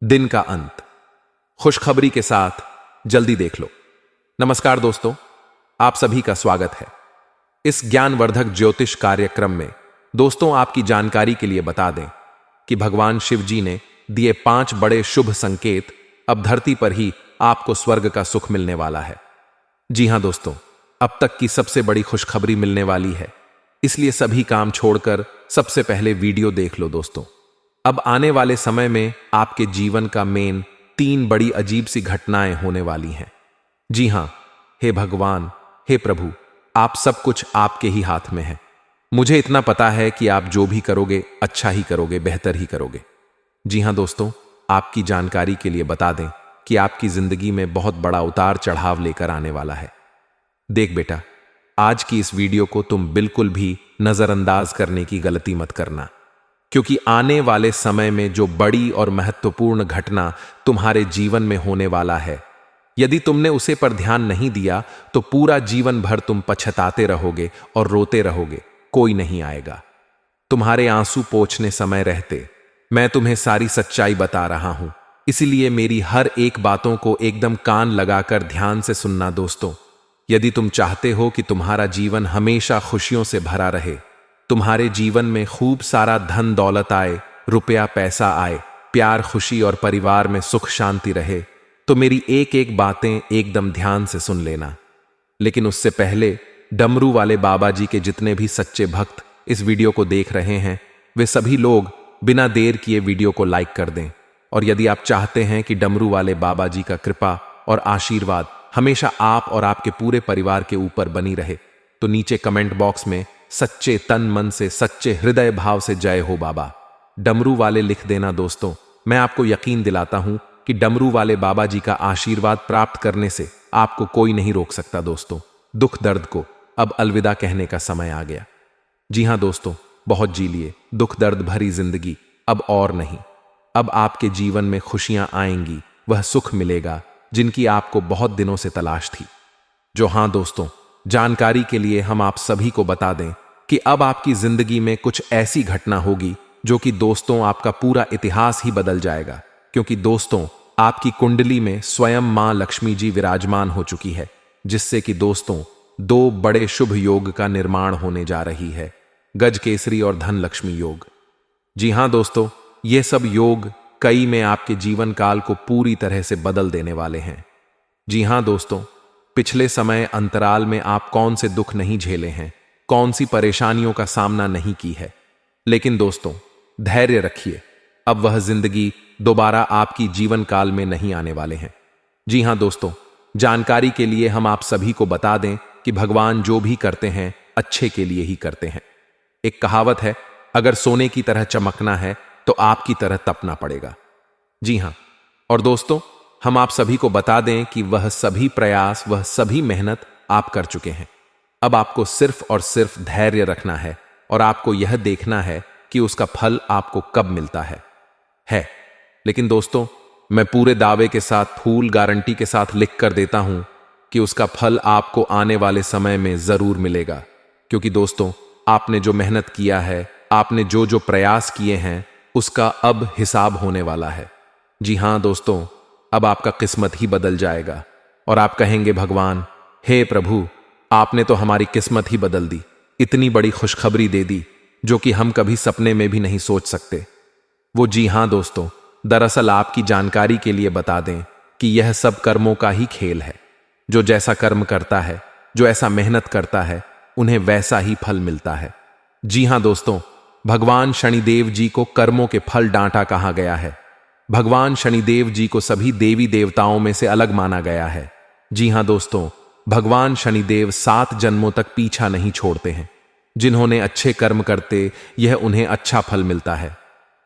दिन का अंत खुशखबरी के साथ जल्दी देख लो। नमस्कार दोस्तों, आप सभी का स्वागत है इस ज्ञानवर्धक ज्योतिष कार्यक्रम में। दोस्तों, आपकी जानकारी के लिए बता दें कि भगवान शिव जी ने दिए 5 बड़े शुभ संकेत अब धरती पर ही आपको स्वर्ग का सुख मिलने वाला है। जी हां दोस्तों, अब तक की सबसे बड़ी खुशखबरी मिलने वाली है, इसलिए सभी काम छोड़कर सबसे पहले वीडियो देख लो दोस्तों। अब आने वाले समय में आपके जीवन का मेन 3 बड़ी अजीब सी घटनाएं होने वाली हैं। जी हां, हे भगवान, हे प्रभु, आप सब कुछ आपके ही हाथ में है। मुझे इतना पता है कि आप जो भी करोगे अच्छा ही करोगे, बेहतर ही करोगे। जी हां दोस्तों, आपकी जानकारी के लिए बता दें कि आपकी जिंदगी में बहुत बड़ा उतार चढ़ाव लेकर आने वाला है। देख बेटा, आज की इस वीडियो को तुम बिल्कुल भी नजरअंदाज करने की गलती मत करना, क्योंकि आने वाले समय में जो बड़ी और महत्वपूर्ण घटना तुम्हारे जीवन में होने वाला है, यदि तुमने उसे पर ध्यान नहीं दिया तो पूरा जीवन भर तुम पछताते रहोगे और रोते रहोगे, कोई नहीं आएगा। तुम्हारे आंसू पोंछने समय रहते मैं तुम्हें सारी सच्चाई बता रहा हूं, इसीलिए मेरी हर एक बातों को एकदम कान लगाकर ध्यान से सुनना दोस्तों। यदि तुम चाहते हो कि तुम्हारा जीवन हमेशा खुशियों से भरा रहे, तुम्हारे जीवन में खूब सारा धन दौलत आए, रुपया पैसा आए, प्यार खुशी और परिवार में सुख शांति रहे, तो मेरी एक एक बातें एकदम ध्यान से सुन लेना। लेकिन उससे पहले डमरू वाले बाबा जी के जितने भी सच्चे भक्त इस वीडियो को देख रहे हैं, वे सभी लोग बिना देर किए वीडियो को लाइक कर दें। और यदि आप चाहते हैं कि डमरू वाले बाबा जी का कृपा और आशीर्वाद हमेशा आप और आपके पूरे परिवार के ऊपर बनी रहे, तो नीचे कमेंट बॉक्स में सच्चे तन मन से, सच्चे हृदय भाव से जय हो बाबा डमरू वाले लिख देना दोस्तों। मैं आपको यकीन दिलाता हूं कि डमरू वाले बाबा जी का आशीर्वाद प्राप्त करने से आपको कोई नहीं रोक सकता दोस्तों। दुख दर्द को अब अलविदा कहने का समय आ गया। जी हां दोस्तों, बहुत जी लिए दुख दर्द भरी जिंदगी अब और नहीं। अब आपके जीवन में खुशियां आएंगी, वह सुख मिलेगा जिनकी आपको बहुत दिनों से तलाश थी। जो हां दोस्तों, जानकारी के लिए हम आप सभी को बता दें कि अब आपकी जिंदगी में कुछ ऐसी घटना होगी जो कि दोस्तों आपका पूरा इतिहास ही बदल जाएगा। क्योंकि दोस्तों, आपकी कुंडली में स्वयं मां लक्ष्मी जी विराजमान हो चुकी है, जिससे कि दोस्तों 2 बड़े शुभ योग का निर्माण होने जा रही है, गज केसरी और धन लक्ष्मी योग। जी हां दोस्तों, ये सब योग कई में आपके जीवन काल को पूरी तरह से बदल देने वाले हैं। जी हां दोस्तों, पिछले समय अंतराल में आप कौन से दुख नहीं झेले हैं, कौन सी परेशानियों का सामना नहीं की है, लेकिन दोस्तों धैर्य रखिए, अब वह जिंदगी दोबारा आपकी जीवन काल में नहीं आने वाले हैं। जी हां दोस्तों, जानकारी के लिए हम आप सभी को बता दें कि भगवान जो भी करते हैं अच्छे के लिए ही करते हैं। एक कहावत है, अगर सोने की तरह चमकना है तो आपकी तरह तपना पड़ेगा। जी हां, और दोस्तों हम आप सभी को बता दें कि वह सभी प्रयास, वह सभी मेहनत आप कर चुके हैं। अब आपको सिर्फ और सिर्फ धैर्य रखना है और आपको यह देखना है कि उसका फल आपको कब मिलता है। लेकिन दोस्तों, मैं पूरे दावे के साथ, फूल गारंटी के साथ लिख कर देता हूं कि उसका फल आपको आने वाले समय में जरूर मिलेगा। क्योंकि दोस्तों, आपने जो मेहनत किया है, आपने जो जो प्रयास किए हैं, उसका अब हिसाब होने वाला है। जी हां दोस्तों, अब आपका किस्मत ही बदल जाएगा और आप कहेंगे, भगवान, हे प्रभु, आपने तो हमारी किस्मत ही बदल दी, इतनी बड़ी खुशखबरी दे दी जो कि हम कभी सपने में भी नहीं सोच सकते। वो जी हां दोस्तों, दरअसल आपकी जानकारी के लिए बता दें कि यह सब कर्मों का ही खेल है। जो जैसा कर्म करता है, जो ऐसा मेहनत करता है, उन्हें वैसा ही फल मिलता है। जी हां दोस्तों, भगवान शनिदेव जी को कर्मों के फल डांटा कहा गया है। भगवान शनिदेव जी को सभी देवी देवताओं में से अलग माना गया है। जी हां दोस्तों, भगवान शनिदेव 7 जन्मों तक पीछा नहीं छोड़ते हैं। जिन्होंने अच्छे कर्म करते, यह उन्हें अच्छा फल मिलता है,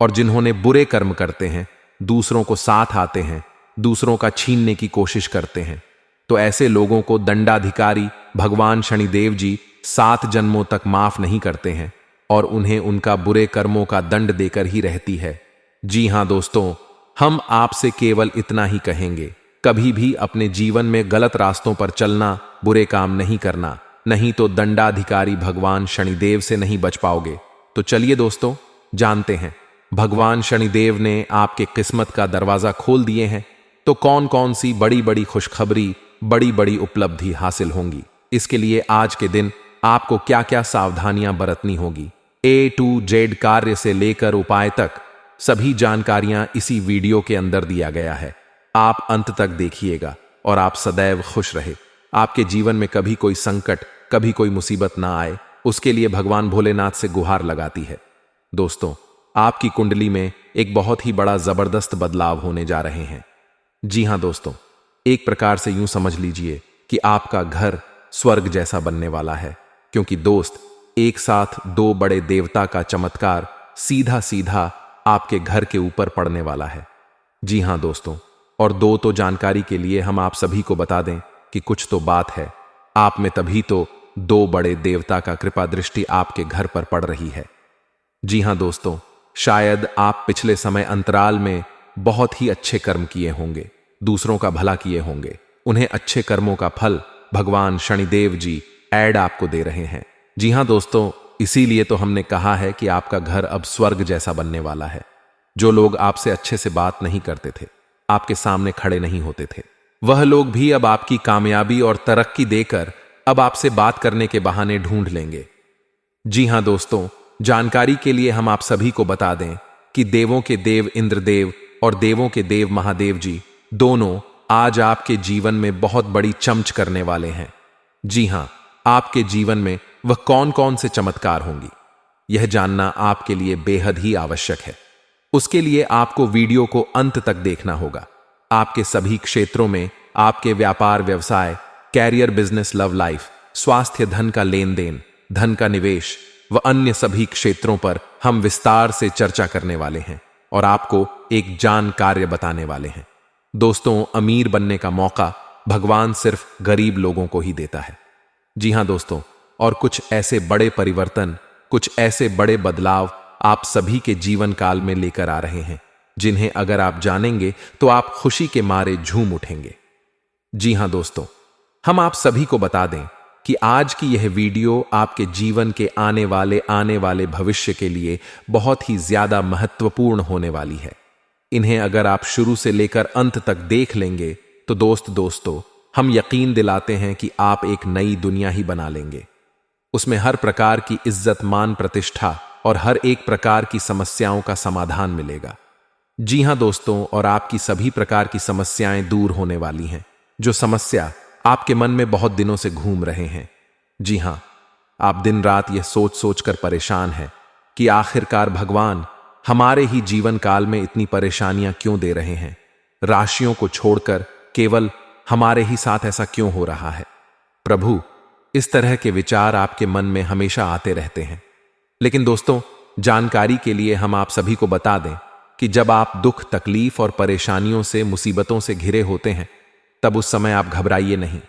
और जिन्होंने बुरे कर्म करते हैं, दूसरों को साथ आते हैं, दूसरों का छीनने की कोशिश करते हैं, तो ऐसे लोगों को दंडाधिकारी भगवान शनिदेव जी 7 जन्मों तक माफ नहीं करते हैं और उन्हें उनका बुरे कर्मों का दंड देकर ही रहती है। जी हां दोस्तों, हम आपसे केवल इतना ही कहेंगे, कभी भी अपने जीवन में गलत रास्तों पर चलना, बुरे काम नहीं करना, नहीं तो दंडाधिकारी भगवान शनिदेव से नहीं बच पाओगे। तो चलिए दोस्तों, जानते हैं भगवान शनिदेव ने आपके किस्मत का दरवाजा खोल दिए हैं, तो कौन कौन सी बड़ी बड़ी खुशखबरी, बड़ी बड़ी उपलब्धि हासिल होंगी, इसके लिए आज के दिन आपको क्या क्या सावधानियां बरतनी होगी, A to Z कार्य से लेकर उपाय तक सभी जानकारियां इसी वीडियो के अंदर दिया गया है। आप अंत तक देखिएगा और आप सदैव खुश रहे। आपके जीवन में कभी कोई संकट, कभी कोई मुसीबत ना आए, उसके लिए भगवान भोलेनाथ से गुहार लगाती है। दोस्तों, आपकी कुंडली में एक बहुत ही बड़ा जबरदस्त बदलाव होने जा रहे हैं। जी हां दोस्तों, एक प्रकार से यूं समझ लीजिए कि आपका घर स्वर्ग जैसा बनने वाला है, क्योंकि दोस्त, एक साथ दो बड़े देवता का चमत्कार सीधा सीधा आपके घर के ऊपर पड़ने वाला है। जी हां दोस्तों, और दो तो जानकारी के लिए हम आप सभी को बता दें कि कुछ तो बात है आप में, तभी तो दो बड़े देवता का कृपा दृष्टि आपके घर पर पड़ रही है। जी हां दोस्तों, शायद आप पिछले समय अंतराल में बहुत ही अच्छे कर्म किए होंगे, दूसरों का भला किए होंगे। उन्हें अच्छे कर्मों का फल भगवान शनिदेव जी ऐड आपको दे रहे हैं। जी हां दोस्तों, इसीलिए तो हमने कहा है कि आपका घर अब स्वर्ग जैसा बनने वाला है। जो लोग आपसे अच्छे से बात नहीं करते थे, आपके सामने खड़े नहीं होते थे, वह लोग भी अब आपकी कामयाबी और तरक्की देकर अब आपसे बात करने के बहाने ढूंढ लेंगे। जी हां दोस्तों, जानकारी के लिए हम आप सभी को बता दें कि देवों के देव इंद्रदेव और देवों के देव महादेव जी दोनों आज आपके जीवन में बहुत बड़ी चमच करने वाले हैं। जी हां, आपके जीवन में वह कौन कौन से चमत्कार होंगी, यह जानना आपके लिए बेहद ही आवश्यक है। उसके लिए आपको वीडियो को अंत तक देखना होगा। आपके सभी क्षेत्रों में, आपके व्यापार व्यवसाय, कैरियर, बिजनेस, लव लाइफ, स्वास्थ्य, धन का लेन देन, धन का निवेश व अन्य सभी क्षेत्रों पर हम विस्तार से चर्चा करने वाले हैं और आपको एक जान कार्य बताने वाले हैं। दोस्तों, अमीर बनने का मौका भगवान सिर्फ गरीब लोगों को ही देता है। जी हां दोस्तों, और कुछ ऐसे बड़े परिवर्तन, कुछ ऐसे बड़े बदलाव आप सभी के जीवन काल में लेकर आ रहे हैं, जिन्हें अगर आप जानेंगे तो आप खुशी के मारे झूम उठेंगे। जी हां दोस्तों, हम आप सभी को बता दें कि आज की यह वीडियो आपके जीवन के आने वाले भविष्य के लिए बहुत ही ज्यादा महत्वपूर्ण होने वाली है। इन्हें अगर आप शुरू से लेकर अंत तक देख लेंगे तो दोस्तों, हम यकीन दिलाते हैं कि आप एक नई दुनिया ही बना लेंगे। उसमें हर प्रकार की इज्जत, मान, प्रतिष्ठा और हर एक प्रकार की समस्याओं का समाधान मिलेगा। जी हां दोस्तों, और आपकी सभी प्रकार की समस्याएं दूर होने वाली हैं, जो समस्या आपके मन में बहुत दिनों से घूम रहे हैं। जी हां, आप दिन रात यह सोच सोच कर परेशान हैं कि आखिरकार भगवान हमारे ही जीवन काल में इतनी परेशानियां क्यों दे रहे हैं, राशियों को छोड़कर केवल हमारे ही साथ ऐसा क्यों हो रहा है। प्रभु, इस तरह के विचार आपके मन में हमेशा आते रहते हैं। लेकिन दोस्तों, जानकारी के लिए हम आप सभी को बता दें कि जब आप दुख, तकलीफ और परेशानियों से, मुसीबतों से घिरे होते हैं, तब उस समय आप घबराइए नहीं,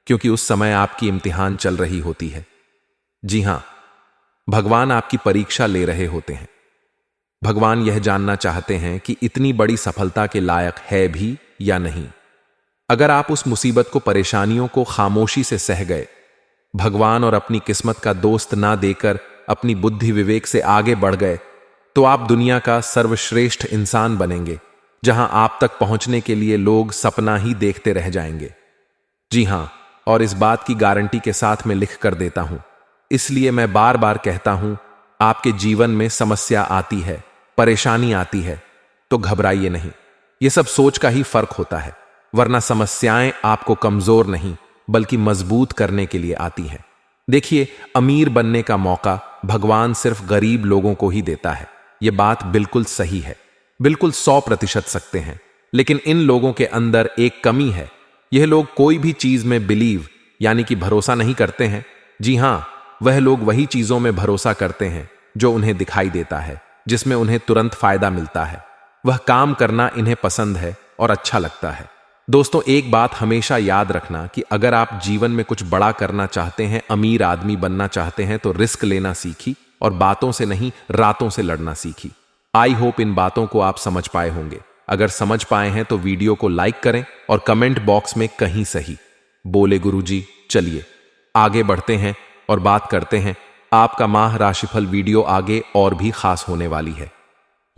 क्योंकि उस समय आपकी इम्तिहान चल रही होती है। जी हां, भगवान आपकी परीक्षा ले रहे होते हैं। भगवान यह जानना चाहते हैं कि इतनी बड़ी सफलता के लायक है भी या नहीं। अगर आप उस मुसीबत को, परेशानियों को खामोशी से सह गए, भगवान और अपनी किस्मत का दोस्त ना देकर अपनी बुद्धि विवेक से आगे बढ़ गए, तो आप दुनिया का सर्वश्रेष्ठ इंसान बनेंगे, जहां आप तक पहुंचने के लिए लोग सपना ही देखते रह जाएंगे। जी हां, और इस बात की गारंटी के साथ मैं लिख कर देता हूं। इसलिए मैं बार बार कहता हूं, आपके जीवन में समस्या आती है, परेशानी आती है, तो घबराइए नहीं। यह सब सोच का ही फर्क होता है, वरना समस्याएं आपको कमजोर नहीं बल्कि मजबूत करने के लिए आती हैं। देखिए, अमीर बनने का मौका भगवान सिर्फ गरीब लोगों को ही देता है। यह बात बिल्कुल सही है, बिल्कुल 100% सकते हैं। लेकिन इन लोगों के अंदर एक कमी है, यह लोग कोई भी चीज में बिलीव यानी कि भरोसा नहीं करते हैं। जी हां, वह लोग वही चीजों में भरोसा करते हैं जो उन्हें दिखाई देता है, जिसमें उन्हें तुरंत फायदा मिलता है। वह काम करना इन्हें पसंद है और अच्छा लगता है। दोस्तों, एक बात हमेशा याद रखना कि अगर आप जीवन में कुछ बड़ा करना चाहते हैं, अमीर आदमी बनना चाहते हैं, तो रिस्क लेना सीखी और बातों से नहीं, रातों से लड़ना सीखी। आई होप इन बातों को आप समझ पाए होंगे। अगर समझ पाए हैं तो वीडियो को लाइक करें और कमेंट बॉक्स में कहीं सही बोले गुरुजी। चलिए आगे बढ़ते हैं और बात करते हैं। आपका माह राशिफल वीडियो आगे और भी खास होने वाली है।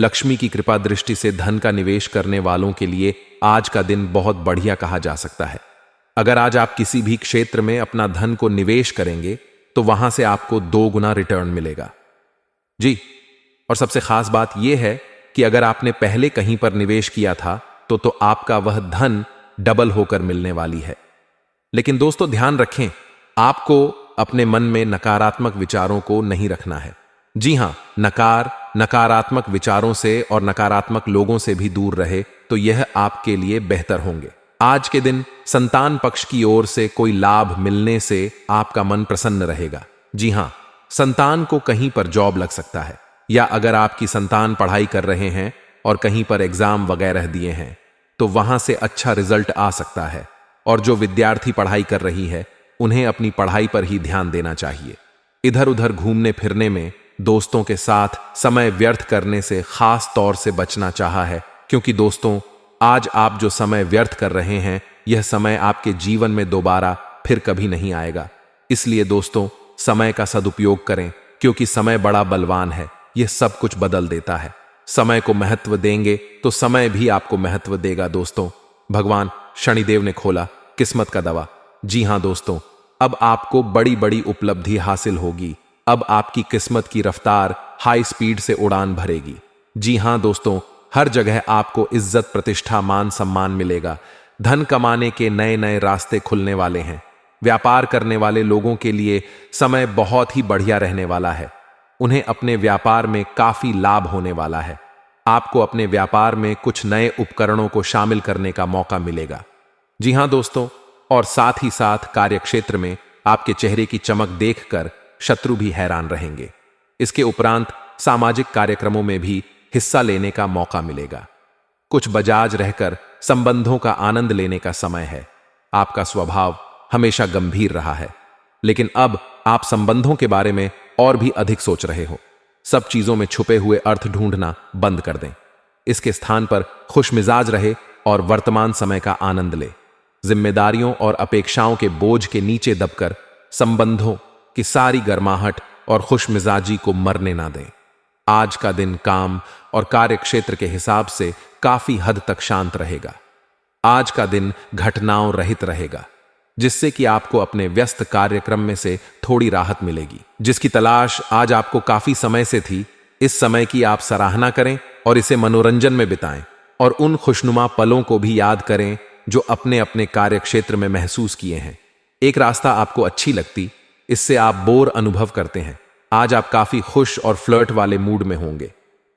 लक्ष्मी की कृपा दृष्टि से धन का निवेश करने वालों के लिए आज का दिन बहुत बढ़िया कहा जा सकता है। अगर आज आप किसी भी क्षेत्र में अपना धन को निवेश करेंगे तो वहां से आपको 2 गुना रिटर्न मिलेगा जी। और सबसे खास बात यह है कि अगर आपने पहले कहीं पर निवेश किया था तो आपका वह धन डबल होकर मिलने वाली है। लेकिन दोस्तों ध्यान रखें, आपको अपने मन में नकारात्मक विचारों को नहीं रखना है। जी हां, नकारात्मक विचारों से और नकारात्मक लोगों से भी दूर रहे तो यह आपके लिए बेहतर होंगे। आज के दिन संतान पक्ष की ओर से कोई लाभ मिलने से आपका मन प्रसन्न रहेगा। जी हां, संतान को कहीं पर जॉब लग सकता है, या अगर आपकी संतान पढ़ाई कर रहे हैं और कहीं पर एग्जाम वगैरह दिए हैं तो वहां से अच्छा रिजल्ट आ सकता है। और जो विद्यार्थी पढ़ाई कर रही है उन्हें अपनी पढ़ाई पर ही ध्यान देना चाहिए। इधर उधर घूमने फिरने में, दोस्तों के साथ समय व्यर्थ करने से खास तौर से बचना चाहा है, क्योंकि दोस्तों आज आप जो समय व्यर्थ कर रहे हैं यह समय आपके जीवन में दोबारा फिर कभी नहीं आएगा। इसलिए दोस्तों समय का सदुपयोग करें, क्योंकि समय बड़ा बलवान है, यह सब कुछ बदल देता है। समय को महत्व देंगे तो समय भी आपको महत्व देगा। दोस्तों भगवान शनिदेव ने खोला किस्मत का दवा। जी हां दोस्तों, अब आपको बड़ी बड़ी उपलब्धि हासिल होगी। अब आपकी किस्मत की रफ्तार हाई स्पीड से उड़ान भरेगी। जी हां दोस्तों, हर जगह आपको इज्जत, प्रतिष्ठा, मान सम्मान मिलेगा। धन कमाने के नए नए रास्ते खुलने वाले हैं। व्यापार करने वाले लोगों के लिए समय बहुत ही बढ़िया रहने वाला है। उन्हें अपने व्यापार में काफी लाभ होने वाला है। आपको अपने व्यापार में कुछ नए उपकरणों को शामिल करने का मौका मिलेगा। जी हां दोस्तों, और साथ ही साथ कार्यक्षेत्र में आपके चेहरे की चमक देखकर शत्रु भी हैरान रहेंगे। इसके उपरांत सामाजिक कार्यक्रमों में भी हिस्सा लेने का मौका मिलेगा। कुछ बजाज रहकर संबंधों का आनंद लेने का समय है। आपका स्वभाव हमेशा गंभीर रहा है, लेकिन अब आप संबंधों के बारे में और भी अधिक सोच रहे हो। सब चीजों में छुपे हुए अर्थ ढूंढना बंद कर दें। इसके स्थान पर खुशमिजाज रहे और वर्तमान समय का आनंद ले। जिम्मेदारियों और अपेक्षाओं के बोझ के नीचे दबकर संबंधों की सारी गर्माहट और खुशमिजाजी को मरने ना दें। आज का दिन काम और कार्यक्षेत्र के हिसाब से काफी हद तक शांत रहेगा। आज का दिन घटनाओं रहित रहेगा, जिससे कि आपको अपने व्यस्त कार्यक्रम में से थोड़ी राहत मिलेगी, जिसकी तलाश आज आपको काफी समय से थी। इस समय की आप सराहना करें और इसे मनोरंजन में बिताएं, और उन खुशनुमा पलों को भी याद करें जो अपने अपने कार्यक्षेत्र में महसूस किए हैं। एक रास्ता आपको अच्छी लगती, इससे आप बोर अनुभव करते हैं। आज आप काफी खुश और फ्लर्ट वाले मूड में होंगे।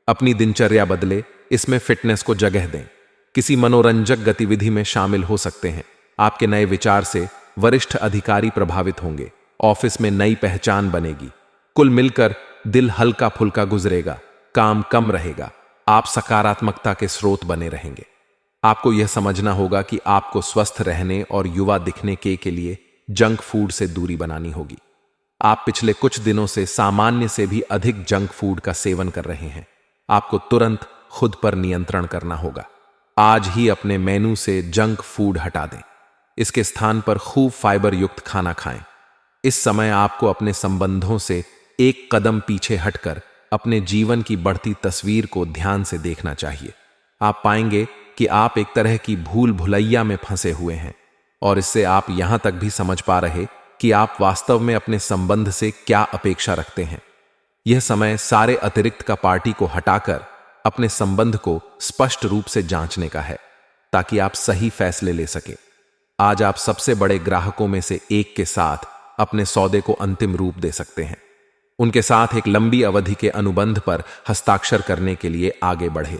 अपनी दिनचर्या बदले, इसमें फिटनेस को जगह दें। किसी मनोरंजक गतिविधि में शामिल हो सकते हैं। आपके नए विचार से वरिष्ठ अधिकारी प्रभावित होंगे। ऑफिस में नई पहचान बनेगी। कुल मिलकर दिल हल्का फुल्का गुजरेगा, काम कम रहेगा। आप सकारात्मकता के स्रोत बने रहेंगे। आपको यह समझना होगा कि आपको स्वस्थ रहने और युवा दिखने के लिए जंक फूड से दूरी बनानी होगी। आप पिछले कुछ दिनों से सामान्य से भी अधिक जंक फूड का सेवन कर रहे हैं। आपको तुरंत खुद पर नियंत्रण करना होगा। आज ही अपने मेनू से जंक फूड हटा दें। इसके स्थान पर खूब फाइबर युक्त खाना खाएं। इस समय आपको अपने संबंधों से एक कदम पीछे हटकर अपने जीवन की बढ़ती तस्वीर को ध्यान से देखना चाहिए। आप पाएंगे कि आप एक तरह की भूल भुलैया में फंसे हुए हैं, और इससे आप यहां तक भी समझ पा रहे कि आप वास्तव में अपने संबंध से क्या अपेक्षा रखते हैं। यह समय सारे अतिरिक्त का पार्टी को हटाकर अपने संबंध को स्पष्ट रूप से जांचने का है, ताकि आप सही फैसले ले सके। आज आप सबसे बड़े ग्राहकों में से एक के साथ अपने सौदे को अंतिम रूप दे सकते हैं। उनके साथ एक लंबी अवधि के अनुबंध पर हस्ताक्षर करने के लिए आगे बढ़े।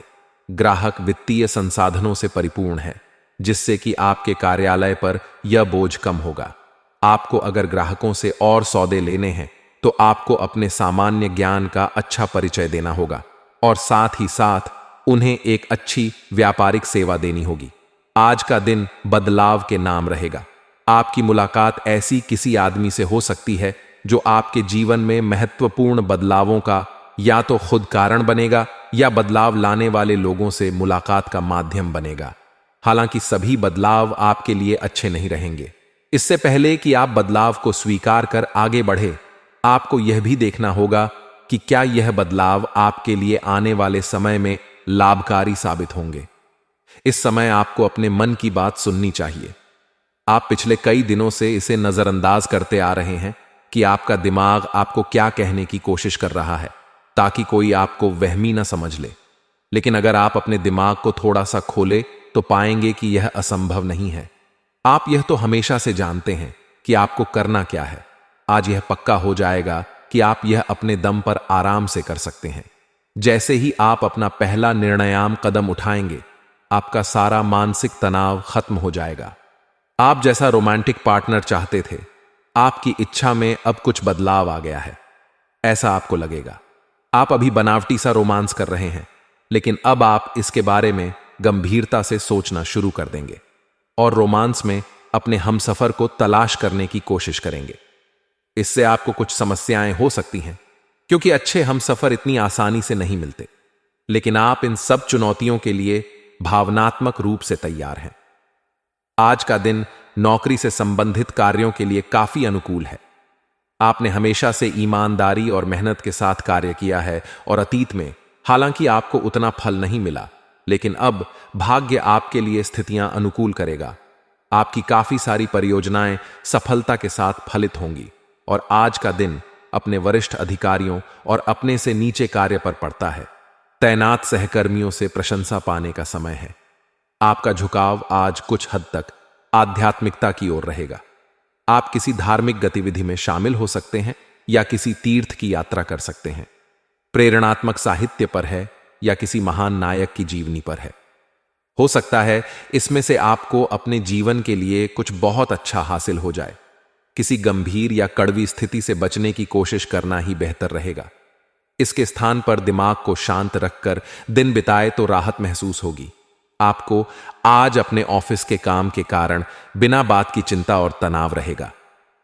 ग्राहक वित्तीय संसाधनों से परिपूर्ण है, जिससे कि आपके कार्यालय पर यह बोझ कम होगा। आपको अगर ग्राहकों से और सौदे लेने हैं तो आपको अपने सामान्य ज्ञान का अच्छा परिचय देना होगा, और साथ ही साथ उन्हें एक अच्छी व्यापारिक सेवा देनी होगी। आज का दिन बदलाव के नाम रहेगा। आपकी मुलाकात ऐसी किसी आदमी से हो सकती है जो आपके जीवन में महत्वपूर्ण बदलावों का या तो खुद कारण बनेगा या बदलाव लाने वाले लोगों से मुलाकात का माध्यम बनेगा। हालांकि सभी बदलाव आपके लिए अच्छे नहीं रहेंगे। इससे पहले कि आप बदलाव को स्वीकार कर आगे बढ़े, आपको यह भी देखना होगा कि क्या यह बदलाव आपके लिए आने वाले समय में लाभकारी साबित होंगे। इस समय आपको अपने मन की बात सुननी चाहिए। आप पिछले कई दिनों से इसे नजरअंदाज करते आ रहे हैं कि आपका दिमाग आपको क्या कहने की कोशिश कर रहा है, ताकि कोई आपको वहमी ना समझ ले। लेकिन अगर आप अपने दिमाग को थोड़ा सा खोले तो पाएंगे कि यह असंभव नहीं है। आप यह तो हमेशा से जानते हैं कि आपको करना क्या है। आज यह पक्का हो जाएगा कि आप यह अपने दम पर आराम से कर सकते हैं। जैसे ही आप अपना पहला निर्णयात्मक कदम उठाएंगे, आपका सारा मानसिक तनाव खत्म हो जाएगा। आप जैसा रोमांटिक पार्टनर चाहते थे, आपकी इच्छा में अब कुछ बदलाव आ गया है, ऐसा आपको लगेगा। आप अभी बनावटी सा रोमांस कर रहे हैं, लेकिन अब आप इसके बारे में गंभीरता से सोचना शुरू कर देंगे और रोमांस में अपने हमसफर को तलाश करने की कोशिश करेंगे। इससे आपको कुछ समस्याएं हो सकती हैं, क्योंकि अच्छे हमसफर इतनी आसानी से नहीं मिलते। लेकिन आप इन सब चुनौतियों के लिए भावनात्मक रूप से तैयार हैं। आज का दिन नौकरी से संबंधित कार्यों के लिए काफी अनुकूल है। आपने हमेशा से ईमानदारी और मेहनत के साथ कार्य किया है और अतीत में हालांकि आपको उतना फल नहीं मिला, लेकिन अब भाग्य आपके लिए स्थितियां अनुकूल करेगा। आपकी काफी सारी परियोजनाएं सफलता के साथ फलित होंगी और आज का दिन अपने वरिष्ठ अधिकारियों और अपने से नीचे कार्य पर पड़ता है। तैनात सहकर्मियों से प्रशंसा पाने का समय है। आपका झुकाव आज कुछ हद तक आध्यात्मिकता की ओर रहेगा। आप किसी धार्मिक गतिविधि में शामिल हो सकते हैं या किसी तीर्थ की यात्रा कर सकते हैं। प्रेरणात्मक साहित्य पर है या किसी महान नायक की जीवनी पर है। हो सकता है इसमें से आपको अपने जीवन के लिए कुछ बहुत अच्छा हासिल हो जाए। किसी गंभीर या कड़वी स्थिति से बचने की कोशिश करना ही बेहतर रहेगा। इसके स्थान पर दिमाग को शांत रखकर दिन बिताए तो राहत महसूस होगी। आपको आज अपने ऑफिस के काम के कारण बिना बात की चिंता और तनाव रहेगा।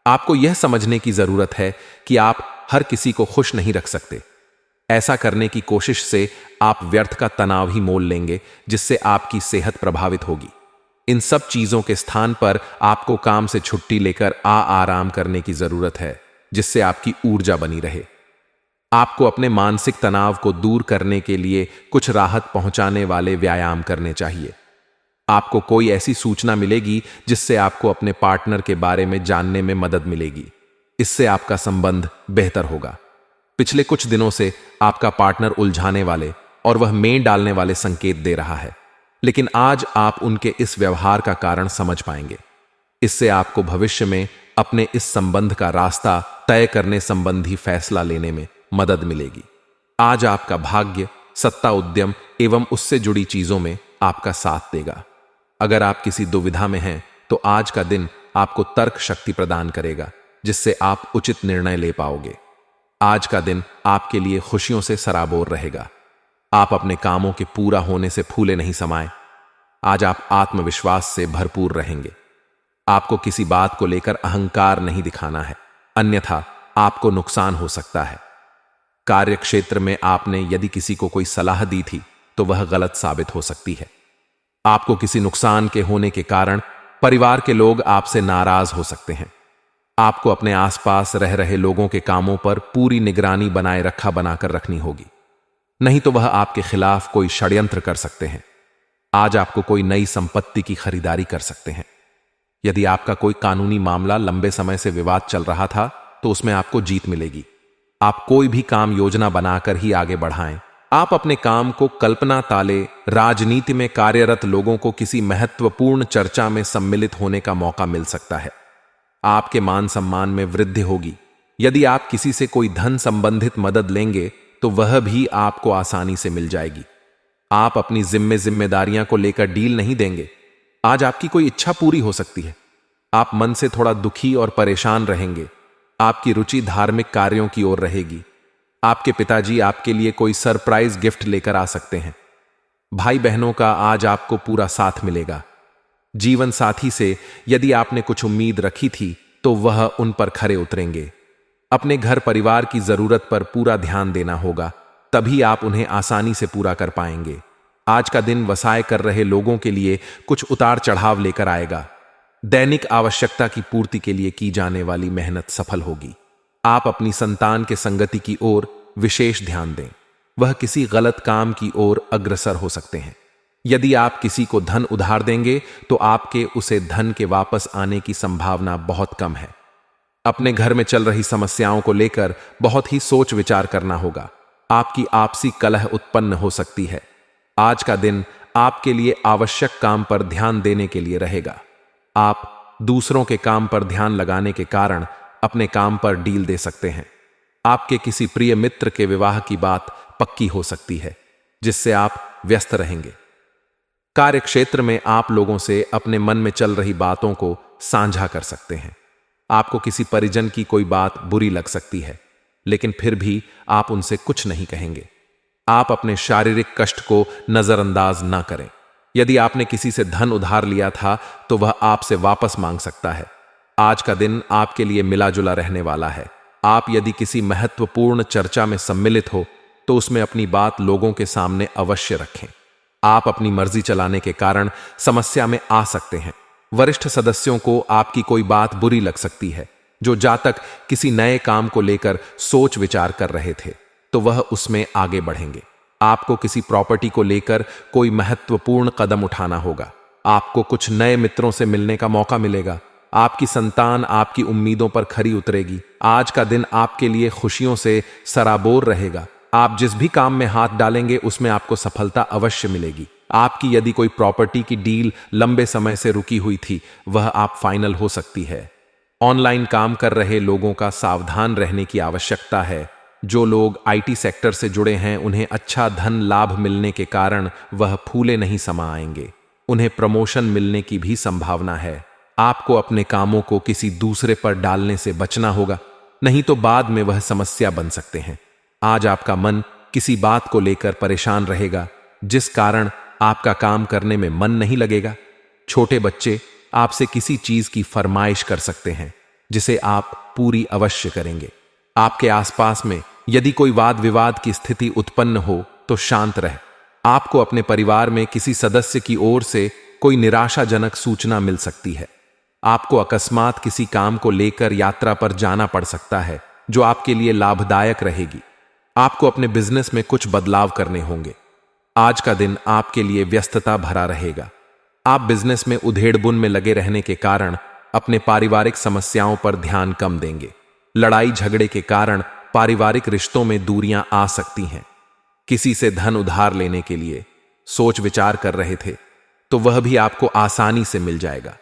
आपको यह समझने की जरूरत है कि आप हर किसी को खुश नहीं रख सकते। ऐसा करने की कोशिश से आप व्यर्थ का तनाव ही मोल लेंगे, जिससे आपकी सेहत प्रभावित होगी। इन सब चीजों के स्थान पर आपको काम से छुट्टी लेकर आराम करने की जरूरत है, जिससे आपकी ऊर्जा बनी रहे। आपको अपने मानसिक तनाव को दूर करने के लिए कुछ राहत पहुंचाने वाले व्यायाम करने चाहिए। आपको कोई ऐसी सूचना मिलेगी जिससे आपको अपने पार्टनर के बारे में जानने में मदद मिलेगी। इससे आपका संबंध बेहतर होगा। पिछले कुछ दिनों से आपका पार्टनर उलझाने वाले और वह मेल डालने वाले संकेत दे रहा है, लेकिन आज आप उनके इस व्यवहार का कारण समझ पाएंगे। इससे आपको भविष्य में अपने इस संबंध का रास्ता तय करने संबंधी फैसला लेने में मदद मिलेगी। आज आपका भाग्य सत्ता, उद्यम एवं उससे जुड़ी चीजों में आपका साथ देगा। अगर आप किसी दुविधा में हैं तो आज का दिन आपको तर्क शक्ति प्रदान करेगा, जिससे आप उचित निर्णय ले पाओगे। आज का दिन आपके लिए खुशियों से सराबोर रहेगा। आप अपने कामों के पूरा होने से फूले नहीं समाये। आज आप आत्मविश्वास से भरपूर रहेंगे। आपको किसी बात को लेकर अहंकार नहीं दिखाना है, अन्यथा आपको नुकसान हो सकता है। कार्य क्षेत्र में आपने यदि किसी को कोई सलाह दी थी तो वह गलत साबित हो सकती है। आपको किसी नुकसान के होने के कारण परिवार के लोग आपसे नाराज हो सकते हैं। आपको अपने आसपास रह रहे लोगों के कामों पर पूरी निगरानी बनाकर रखनी होगी, नहीं तो वह आपके खिलाफ कोई षड्यंत्र कर सकते हैं। आज आपको कोई नई संपत्ति की खरीदारी कर सकते हैं। यदि आपका कोई कानूनी मामला लंबे समय से विवाद चल रहा था तो उसमें आपको जीत मिलेगी। आप कोई भी काम योजना बनाकर ही आगे बढ़ाएं। आप अपने काम को कल्पना ताले। राजनीति में कार्यरत लोगों को किसी महत्वपूर्ण चर्चा में सम्मिलित होने का मौका मिल सकता है। आपके मान सम्मान में वृद्धि होगी। यदि आप किसी से कोई धन संबंधित मदद लेंगे तो वह भी आपको आसानी से मिल जाएगी। आप अपनी जिम्मेदारियां को लेकर डील नहीं देंगे। आज आपकी कोई इच्छा पूरी हो सकती है। आप मन से थोड़ा दुखी और परेशान रहेंगे। आपकी रुचि धार्मिक कार्यों की ओर रहेगी। आपके पिताजी आपके लिए कोई सरप्राइज गिफ्ट लेकर आ सकते हैं। भाई बहनों का आज आपको पूरा साथ मिलेगा। जीवन साथी से यदि आपने कुछ उम्मीद रखी थी तो वह उन पर खरे उतरेंगे। अपने घर परिवार की जरूरत पर पूरा ध्यान देना होगा, तभी आप उन्हें आसानी से पूरा कर पाएंगे। आज का दिन व्यवसाय कर रहे लोगों के लिए कुछ उतार चढ़ाव लेकर आएगा। दैनिक आवश्यकता की पूर्ति के लिए की जाने वाली मेहनत सफल होगी। आप अपनी संतान के संगति की ओर विशेष ध्यान दें। वह किसी गलत काम की ओर अग्रसर हो सकते हैं। यदि आप किसी को धन उधार देंगे तो आपके उसे धन के वापस आने की संभावना बहुत कम है। अपने घर में चल रही समस्याओं को लेकर बहुत ही सोच विचार करना होगा। आपकी आपसी कलह उत्पन्न हो सकती है। आज का दिन आपके लिए आवश्यक काम पर ध्यान देने के लिए रहेगा। आप दूसरों के काम पर ध्यान लगाने के कारण अपने काम पर डील दे सकते हैं। आपके किसी प्रिय मित्र के विवाह की बात पक्की हो सकती है, जिससे आप व्यस्त रहेंगे। कार्यक्षेत्र में आप लोगों से अपने मन में चल रही बातों को साझा कर सकते हैं। आपको किसी परिजन की कोई बात बुरी लग सकती है, लेकिन फिर भी आप उनसे कुछ नहीं कहेंगे। आप अपने शारीरिक कष्ट को नजरअंदाज ना करें। यदि आपने किसी से धन उधार लिया था तो वह आपसे वापस मांग सकता है। आज का दिन आपके लिए मिला जुला रहने वाला है। आप यदि किसी महत्वपूर्ण चर्चा में सम्मिलित हो तो उसमें अपनी बात लोगों के सामने अवश्य रखें। आप अपनी मर्जी चलाने के कारण समस्या में आ सकते हैं। वरिष्ठ सदस्यों को आपकी कोई बात बुरी लग सकती है। जो जातक किसी नए काम को लेकर सोच विचार कर रहे थे तो वह उसमें आगे बढ़ेंगे। आपको किसी प्रॉपर्टी को लेकर कोई महत्वपूर्ण कदम उठाना होगा। आपको कुछ नए मित्रों से मिलने का मौका मिलेगा। आपकी संतान आपकी उम्मीदों पर खरी उतरेगी। आज का दिन आपके लिए खुशियों से सराबोर रहेगा। आप जिस भी काम में हाथ डालेंगे उसमें आपको सफलता अवश्य मिलेगी। आपकी यदि कोई प्रॉपर्टी की डील लंबे समय से रुकी हुई थी वह आप फाइनल हो सकती है। ऑनलाइन काम कर रहे लोगों का सावधान रहने की आवश्यकता है। जो लोग आईटी सेक्टर से जुड़े हैं उन्हें अच्छा धन लाभ मिलने के कारण वह फूले नहीं समा आएंगे। उन्हें प्रमोशन मिलने की भी संभावना है। आपको अपने कामों को किसी दूसरे पर डालने से बचना होगा, नहीं तो बाद में वह समस्या बन सकते हैं। आज आपका मन किसी बात को लेकर परेशान रहेगा, जिस कारण आपका काम करने में मन नहीं लगेगा। छोटे बच्चे आपसे किसी चीज की फरमाइश कर सकते हैं, जिसे आप पूरी अवश्य करेंगे। आपके आसपास में यदि कोई वाद विवाद की स्थिति उत्पन्न हो तो शांत रहे। आपको अपने परिवार में किसी सदस्य की ओर से कोई निराशाजनक सूचना मिल सकती है। आपको अकस्मात किसी काम को लेकर यात्रा पर जाना पड़ सकता है, जो आपके लिए लाभदायक रहेगी। आपको अपने बिजनेस में कुछ बदलाव करने होंगे। आज का दिन आपके लिए व्यस्तता भरा रहेगा। आप बिजनेस में उधेड़बुन में लगे रहने के कारण अपने पारिवारिक समस्याओं पर ध्यान कम देंगे। लड़ाई झगड़े के कारण पारिवारिक रिश्तों में दूरियां आ सकती हैं। किसी से धन उधार लेने के लिए सोच विचार कर रहे थे तो वह भी आपको आसानी से मिल जाएगा।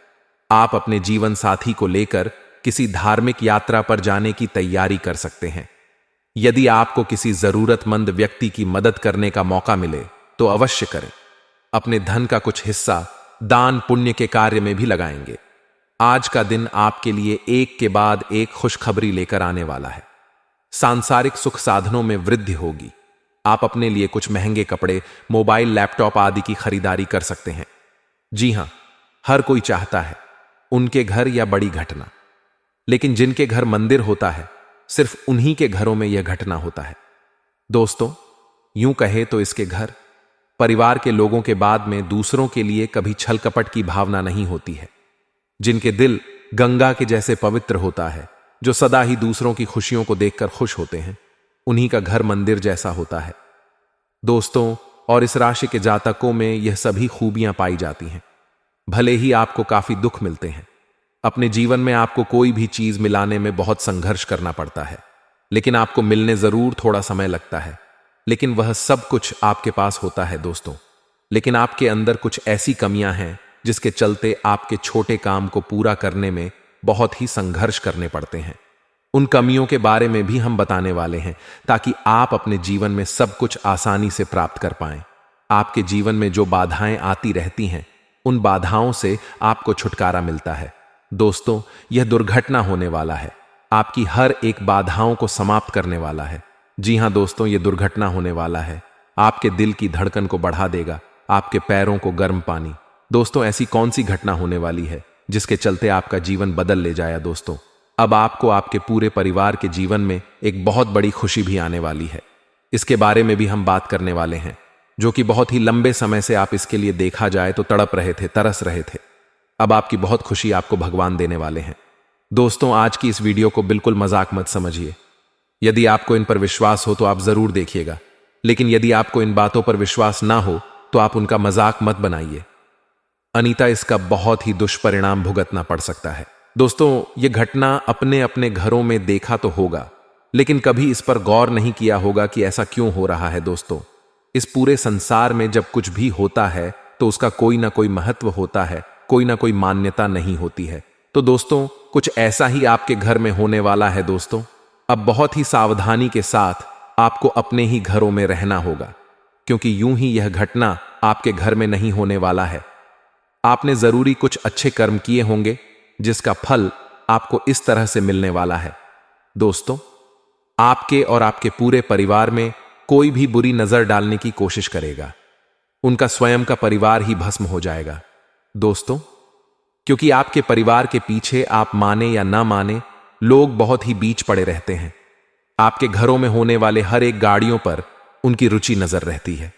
आप अपने जीवन साथी को लेकर किसी धार्मिक यात्रा पर जाने की तैयारी कर सकते हैं। यदि आपको किसी जरूरतमंद व्यक्ति की मदद करने का मौका मिले तो अवश्य करें। अपने धन का कुछ हिस्सा दान पुण्य के कार्य में भी लगाएंगे। आज का दिन आपके लिए एक के बाद एक खुशखबरी लेकर आने वाला है। सांसारिक सुख साधनों में वृद्धि होगी। आप अपने लिए कुछ महंगे कपड़े, मोबाइल, लैपटॉप आदि की खरीदारी कर सकते हैं। जी हां, हर कोई चाहता है उनके घर या बड़ी घटना, लेकिन जिनके घर मंदिर होता है सिर्फ उन्हीं के घरों में यह घटना होता है। दोस्तों, यूं कहे तो इसके घर परिवार के लोगों के बाद में दूसरों के लिए कभी छल कपट की भावना नहीं होती है। जिनके दिल गंगा के जैसे पवित्र होता है, जो सदा ही दूसरों की खुशियों को देखकर खुश होते हैं, उन्हीं का घर मंदिर जैसा होता है। दोस्तों, और इस राशि के जातकों में यह सभी खूबियां पाई जाती हैं। भले ही आपको काफी दुख मिलते हैं, अपने जीवन में आपको कोई भी चीज मिलाने में बहुत संघर्ष करना पड़ता है, लेकिन आपको मिलने जरूर थोड़ा समय लगता है, लेकिन वह सब कुछ आपके पास होता है दोस्तों। लेकिन आपके अंदर कुछ ऐसी कमियां हैं जिसके चलते आपके छोटे काम को पूरा करने में बहुत ही संघर्ष करने पड़ते हैं। उन कमियों के बारे में भी हम बताने वाले हैं, ताकि आप अपने जीवन में सब कुछ आसानी से प्राप्त कर पाएं। आपके जीवन में जो बाधाएं आती रहती हैं, उन बाधाओं से आपको छुटकारा मिलता है। दोस्तों, यह दुर्घटना होने वाला है, आपकी हर एक बाधाओं को समाप्त करने वाला है। जी हां दोस्तों, यह दुर्घटना होने वाला है, आपके दिल की धड़कन को बढ़ा देगा, आपके पैरों को गर्म पानी। दोस्तों, ऐसी कौन सी घटना होने वाली है जिसके चलते आपका जीवन बदल ले जाए? दोस्तों, अब आपको आपके पूरे परिवार के जीवन में एक बहुत बड़ी खुशी भी आने वाली है। इसके बारे में भी हम बात करने वाले हैं, जो कि बहुत ही लंबे समय से आप इसके लिए देखा जाए तो तड़प रहे थे, तरस रहे थे। अब आपकी बहुत खुशी आपको भगवान देने वाले हैं। दोस्तों, आज की इस वीडियो को बिल्कुल मजाक मत समझिए। यदि आपको इन पर विश्वास हो तो आप जरूर देखिएगा, लेकिन यदि आपको इन बातों पर विश्वास ना हो तो आप उनका मजाक मत बनाइए। अनीता इसका बहुत ही दुष्परिणाम भुगतना पड़ सकता है। दोस्तों, ये घटना अपने अपने घरों में देखा तो होगा, लेकिन कभी इस पर गौर नहीं किया होगा कि ऐसा क्यों हो रहा है। दोस्तों, इस पूरे संसार में जब कुछ भी होता है तो उसका कोई ना कोई महत्व होता है, कोई ना कोई मान्यता नहीं होती है। तो दोस्तों, कुछ ऐसा ही आपके घर में होने वाला है। दोस्तों, अब बहुत ही सावधानी के साथ आपको अपने ही घरों में रहना होगा, क्योंकि यूं ही यह घटना आपके घर में नहीं होने वाला है। आपने जरूरी कुछ अच्छे कर्म किए होंगे जिसका फल आपको इस तरह से मिलने वाला है। दोस्तों, आपके और आपके पूरे परिवार में कोई भी बुरी नजर डालने की कोशिश करेगा, उनका स्वयं का परिवार ही भस्म हो जाएगा। दोस्तों, क्योंकि आपके परिवार के पीछे आप माने या ना माने, लोग बहुत ही बीच पड़े रहते हैं। आपके घरों में होने वाले हर एक गाड़ियों पर उनकी रुचि नजर रहती है।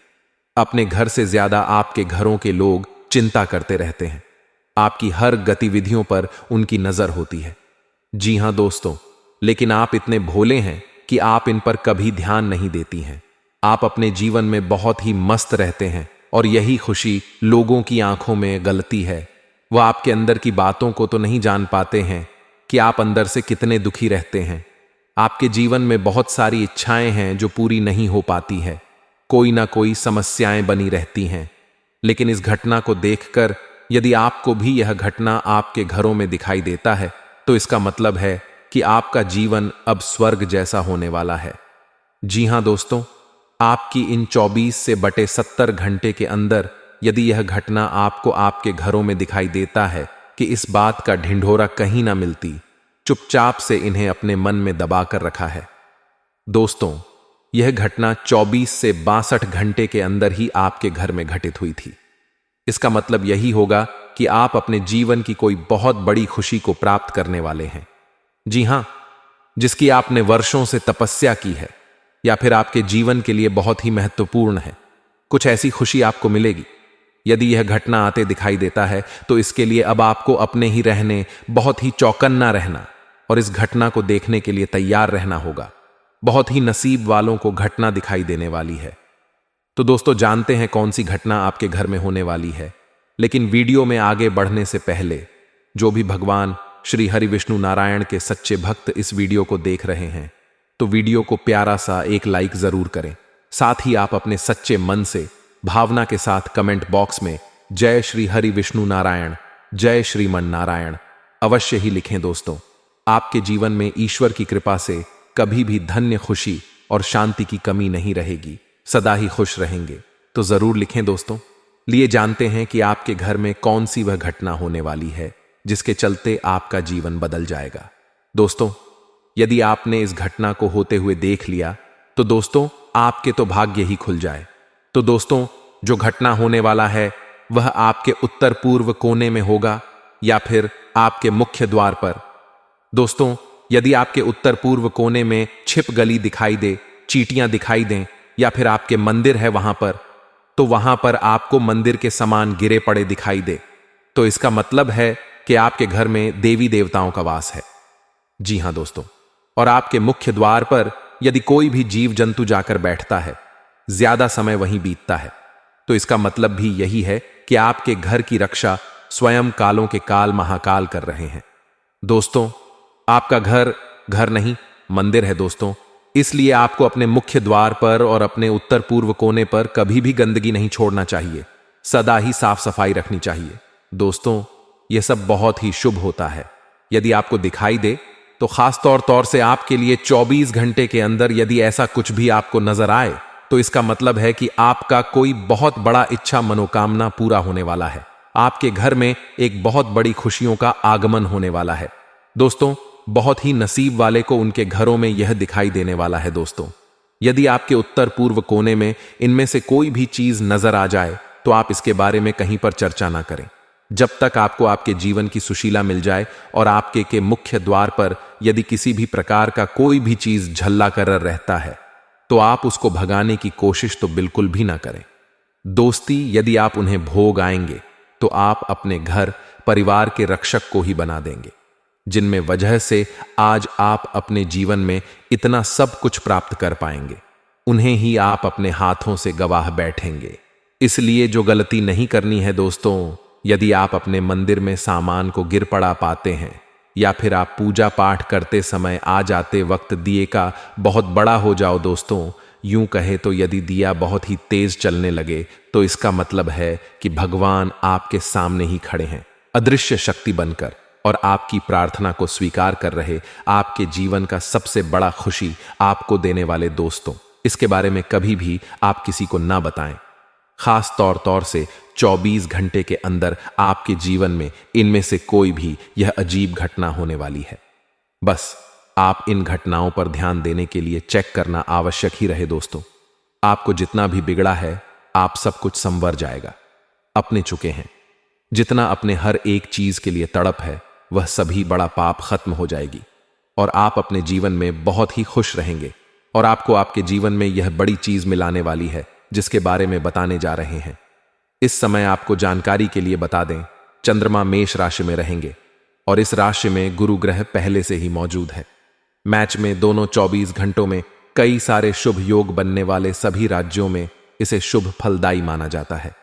अपने घर से ज्यादा आपके घरों के लोग चिंता करते रहते हैं। आपकी हर गतिविधियों पर उनकी नजर होती है। जी हां दोस्तों, लेकिन आप इतने भोले हैं कि आप इन पर कभी ध्यान नहीं देती हैं। आप अपने जीवन में बहुत ही मस्त रहते हैं और यही खुशी लोगों की आंखों में गलती है। वह आपके अंदर की बातों को तो नहीं जान पाते हैं कि आप अंदर से कितने दुखी रहते हैं। आपके जीवन में बहुत सारी इच्छाएं हैं जो पूरी नहीं हो पाती है, कोई ना कोई समस्याएं बनी रहती हैं। लेकिन इस घटना को देखकर यदि आपको भी यह घटना आपके घरों में दिखाई देता है तो इसका मतलब है कि आपका जीवन अब स्वर्ग जैसा होने वाला है। जी हां दोस्तों, आपकी इन 24 से बटे 70 घंटे के अंदर यदि यह घटना आपको आपके घरों में दिखाई देता है कि इस बात का ढिंढोरा कहीं ना मिलती, चुपचाप से इन्हें अपने मन में दबा कर रखा है। दोस्तों, यह घटना 24 से 62 घंटे के अंदर ही आपके घर में घटित हुई थी। इसका मतलब यही होगा कि आप अपने जीवन की कोई बहुत बड़ी खुशी को प्राप्त करने वाले हैं। जी हां, जिसकी आपने वर्षों से तपस्या की है या फिर आपके जीवन के लिए बहुत ही महत्वपूर्ण है। कुछ ऐसी खुशी आपको मिलेगी। यदि यह घटना आते दिखाई देता है तो इसके लिए अब आपको अपने ही रहने, बहुत ही चौकन्ना रहना और इस घटना को देखने के लिए तैयार रहना होगा। बहुत ही नसीब वालों को घटना दिखाई देने वाली है। तो दोस्तों, जानते हैं कौन सी घटना आपके घर में होने वाली है। लेकिन वीडियो में आगे बढ़ने से पहले जो भी भगवान श्री हरि विष्णु नारायण के सच्चे भक्त इस वीडियो को देख रहे हैं तो वीडियो को प्यारा सा एक लाइक जरूर करें। साथ ही आप अपने सच्चे मन से भावना के साथ कमेंट बॉक्स में जय श्री हरि विष्णु नारायण, जय श्रीमन नारायण अवश्य ही लिखें। दोस्तों, आपके जीवन में ईश्वर की कृपा से कभी भी धन्य, खुशी और शांति की कमी नहीं रहेगी, सदा ही खुश रहेंगे। तो जरूर लिखें दोस्तों। लिए जानते हैं कि आपके घर में कौन सी वह घटना होने वाली है जिसके चलते आपका जीवन बदल जाएगा। दोस्तों, यदि आपने इस घटना को होते हुए देख लिया तो दोस्तों आपके तो भाग्य ही खुल जाए। तो दोस्तों, जो घटना होने वाला है वह आपके उत्तर पूर्व कोने में होगा या फिर आपके मुख्य द्वार पर। दोस्तों, यदि आपके उत्तर पूर्व कोने में छिप गली दिखाई दे, चींटियां दिखाई दें या फिर आपके मंदिर है वहां पर, तो वहां पर आपको मंदिर के समान गिरे पड़े दिखाई दे तो इसका मतलब है कि आपके घर में देवी देवताओं का वास है। जी हां दोस्तों, और आपके मुख्य द्वार पर यदि कोई भी जीव जंतु जाकर बैठता है, ज्यादा समय वहीं बीतता है, तो इसका मतलब भी यही है कि आपके घर की रक्षा स्वयं कालों के काल महाकाल कर रहे हैं। दोस्तों, आपका घर घर नहीं मंदिर है दोस्तों, इसलिए आपको अपने मुख्य द्वार पर और अपने उत्तर पूर्व कोने पर कभी भी गंदगी नहीं छोड़ना चाहिए, सदा ही साफ सफाई रखनी चाहिए। दोस्तों, यह सब बहुत ही शुभ होता है। यदि आपको दिखाई दे तो खास तौर से आपके लिए 24 घंटे के अंदर यदि ऐसा कुछ भी आपको नजर आए तो इसका मतलब है कि आपका कोई बहुत बड़ा इच्छा मनोकामना पूरा होने वाला है। आपके घर में एक बहुत बड़ी खुशियों का आगमन होने वाला है। दोस्तों, बहुत ही नसीब वाले को उनके घरों में यह दिखाई देने वाला है। दोस्तों, यदि आपके उत्तर पूर्व कोने में इनमें से कोई भी चीज नजर आ जाए तो आप इसके बारे में कहीं पर चर्चा ना करें जब तक आपको आपके जीवन की सुशीला मिल जाए। और आपके के मुख्य द्वार पर यदि किसी भी प्रकार का कोई भी चीज झल्ला कर रहता है तो आप उसको भगाने की कोशिश तो बिल्कुल भी ना करें। दोस्ती यदि आप उन्हें भोग आएंगे तो आप अपने घर परिवार के रक्षक को ही बना देंगे। जिनमें वजह से आज आप अपने जीवन में इतना सब कुछ प्राप्त कर पाएंगे, उन्हें ही आप अपने हाथों से गवाह बैठेंगे। इसलिए जो गलती नहीं करनी है दोस्तों, यदि आप अपने मंदिर में सामान को गिर पड़ा पाते हैं या फिर आप पूजा पाठ करते समय आ जाते वक्त दिए का बहुत बड़ा हो जाओ दोस्तों, यूं कहे तो यदि दिया बहुत ही तेज चलने लगे तो इसका मतलब है कि भगवान आपके सामने ही खड़े हैं, अदृश्य शक्ति बनकर, और आपकी प्रार्थना को स्वीकार कर रहे, आपके जीवन का सबसे बड़ा खुशी आपको देने वाले दोस्तों। इसके बारे में कभी भी आप किसी को ना बताएं, खास तौर से 24 घंटे के अंदर आपके जीवन में इनमें से कोई भी यह अजीब घटना होने वाली है। बस आप इन घटनाओं पर ध्यान देने के लिए चेक करना आवश्यक ही रहे दोस्तों। आपको जितना भी बिगड़ा है, आप सब कुछ संवर जाएगा। अपने चुके हैं, जितना अपने हर एक चीज के लिए तड़प है, वह सभी बड़ा पाप खत्म हो जाएगी और आप अपने जीवन में बहुत ही खुश रहेंगे। और आपको आपके जीवन में यह बड़ी चीज मिलाने वाली है जिसके बारे में बताने जा रहे हैं। इस समय आपको जानकारी के लिए बता दें, चंद्रमा मेष राशि में रहेंगे और इस राशि में गुरु ग्रह पहले से ही मौजूद है। मैच में दोनों 24 घंटों में कई सारे शुभ योग बनने वाले सभी राज्यों में इसे शुभ फलदायी माना जाता है।